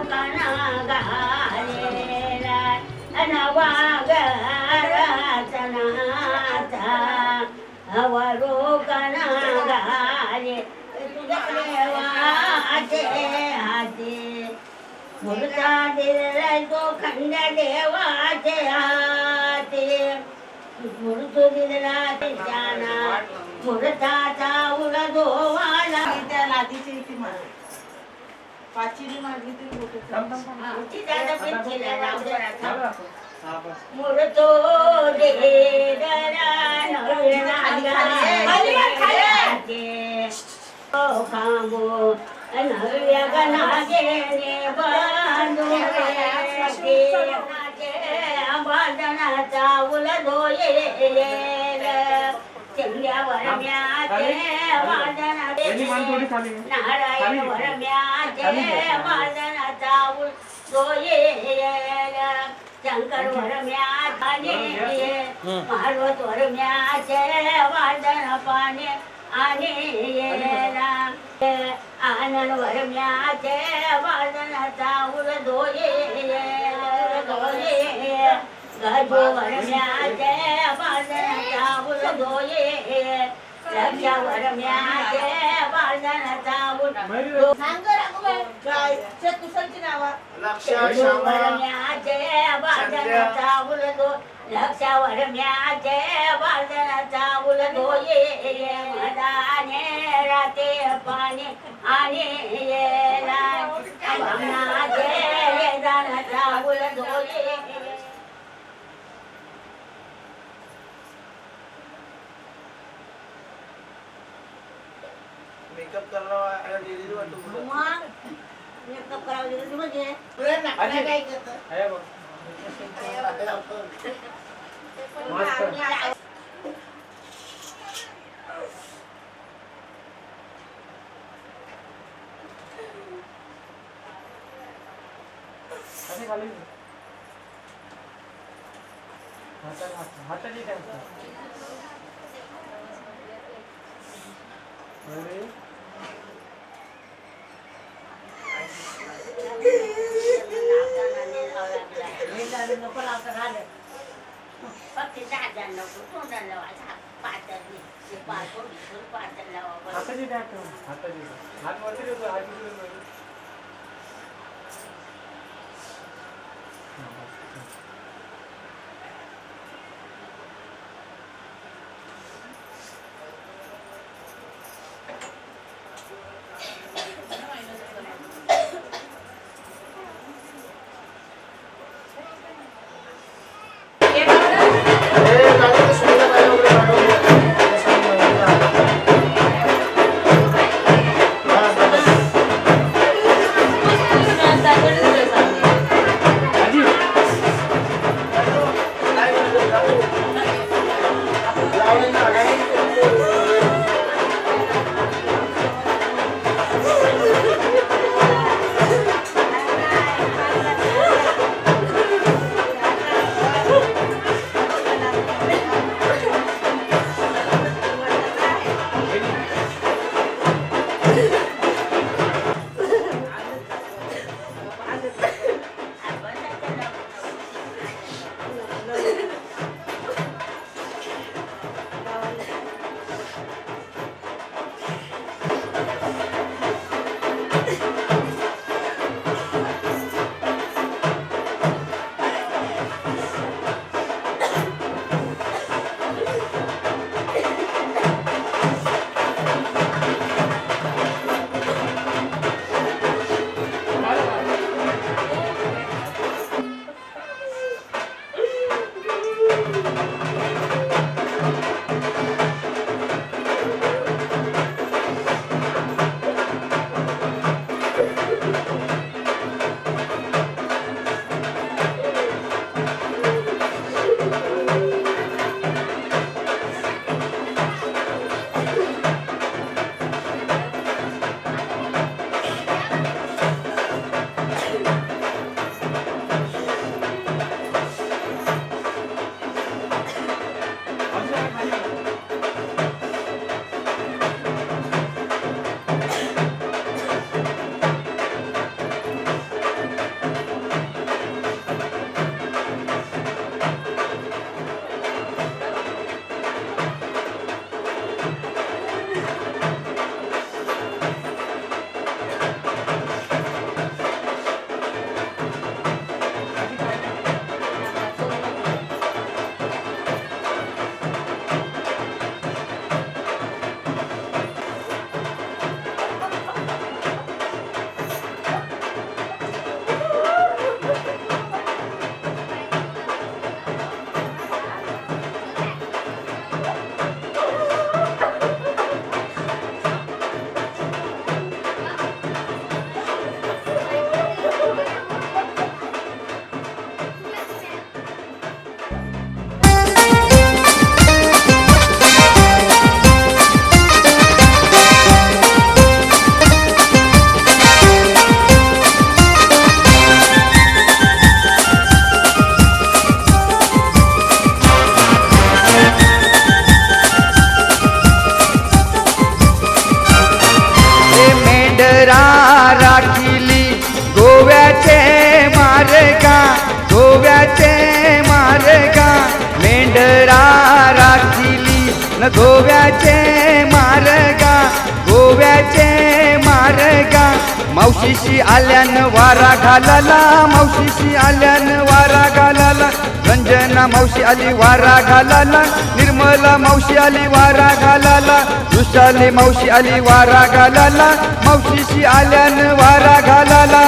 कणा घालेला वागराचनाचा अवरो कणा घाले तुझ्या देवाचे हाती मुलगा दिला तो खंड देवाचे हाती मुलतो दिला त्याना मुलताचा उडदोवाला त्या लादीची ती पाचीने मारली तरी मोठे मुलतो खांबो नव्या गणाचे बांधून बांधनाचा उलदोये चंद्या वरम्याचे वादनाचे नारायण वरम्याचे वादनाचा उलदोये शंकर वरम्याचे पार्वत वरम्याचे वादन पाने आणि आनंद वरम्याचे वादनाचा उलदोये गजो वरम्याचे वादनाचा उलदोये लक्ष्या वरम्याचे वादनाचा उलदो चतुसंची नावा वरम्याचे वादनाचा उलदो लक्ष्या वरम्याचे वादनाचा उलदोये मदाने राते पाणी आणि वादनाचे दानाचा उलदोये मेकअप करावा डेली वाटतो मग मेकअप करावं लागेल म्हणजे काय करत हाताने काय मावशीशी आल्यान वारा घालाला, मावशीशी आल्यान वारा घालाला. रंजना मावशी आली वारा घालाला, निर्मला मावशी आली वारा घालाला, वृषाली मावशी आली वारा घालाला, मावशीशी आल्यान वारा घालाला.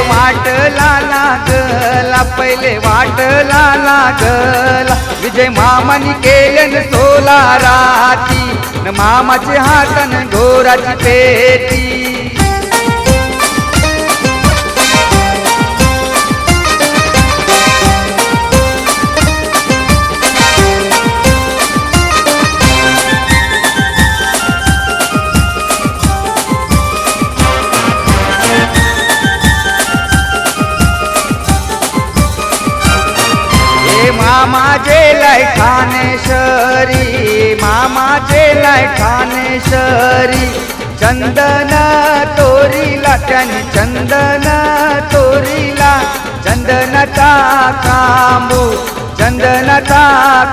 वाटला लागला, पहिले वाटला लागला, विजय मामानी केलन सोला राती, न मामाचे हातन घोराची पेटी. मामा जेलाय ठाणेश्वरी, मामा जेलाय ठाणेश्वरी, चंदन तोरीला त्याने चंदन तोरीला, चंदनाचा कांबू, चंदनाचा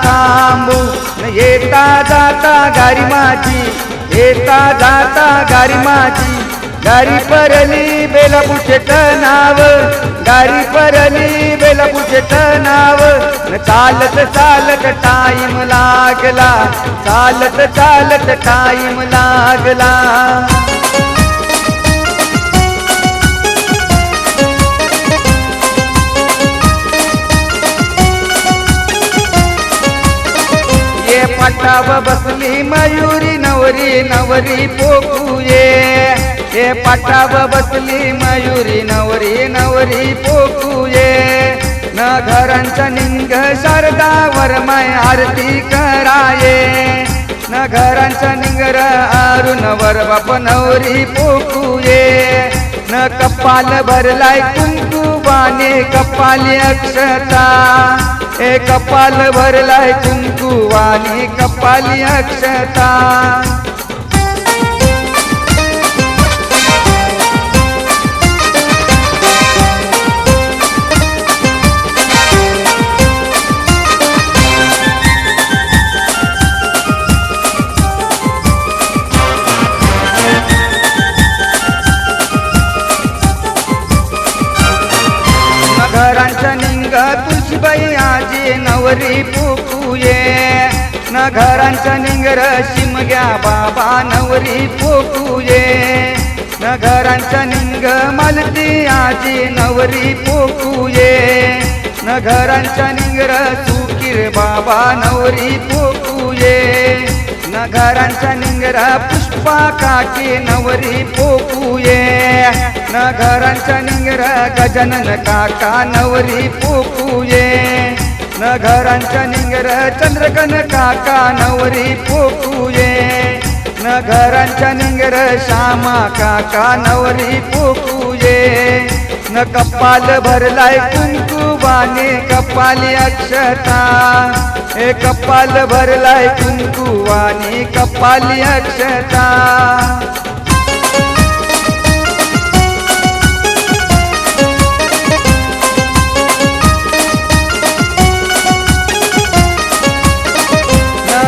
कांबू. येता जाता गारी माझी, येता जाता गारी माझी, गारी परली बेलापूरचे नाव, गारी परली बेलापूरचे नाव. चालत चालत टाईम लागला, चालत चालत टाईम लागला. ये पाटाव बसली मयुरी नवरी, नवरी पोकूये. हे पाटाव बसली मयुरी नवरी, नवरी पोकूये. न घरांचा निंग शारदावर माय आरती कराये, न घरांचा निंगर अरुणवर बाप नवरी पोकूये. न कपाल भरलाय कुंकुवाने, कपाली अक्षता, ए कपाल भरलाय कुंकुवाने, कपाली अक्षता. घरांचा निंग तुळशीबाई आजी नवरी पोकूये. न घरांचा निंगर शिमग्या बाबा नवरी पोकूये. न घरांचा निंग मालती आजी नवरी पोकूये. न घरांचा निंगर सुकीर बाबा नवरी पोकूये. न घरांचा निंगर पुष्पा काकी नवरी पोकूये. न घरांचा निंगर गजानन काका नवरी पोकूये. न घरांचा निंगर चंद्रकन काका नवरी पोकूये. न घरांचा निंगर श्यामा काका नवरी पोकूये. न कपाल भरलाय कुंकुवाने, कपाली अक्षता, ए कपाल भरलाय कुंकुवाने, कपाली अक्षता.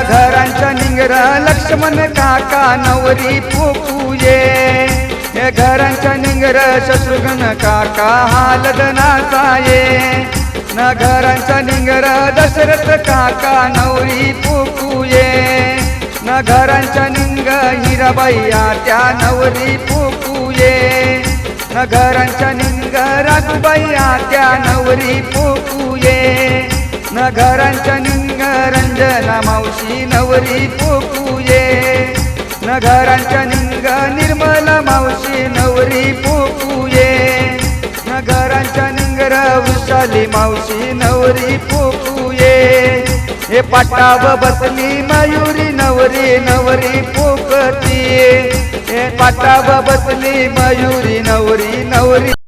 घरांचा निंगर लक्ष्मण काका नवरी पोकूये. हे घरांचा निंगर शत्रुघ्न काका हालद नाचाये. न घरांचा निंगर दशरथ काका नवरी पोकूये. न घरांचा निंग हिराबाई आत्या नवरी पोकूये. न घरांचा निंग राघुबाई आत्या नवरी पोकूये. न घरांचा निंग रंजना मावशी नवरी पोकूये. न घरांचा निंग निर्मला मावशी नवरी पोकूये. न घरांचा निंगर वृषाली मावशी नवरी पोकूये. हे पाटाव बसली मयुरी नवरी, नवरी पोकती. हे पाटाव बसली मयुरी नवरी, नवरी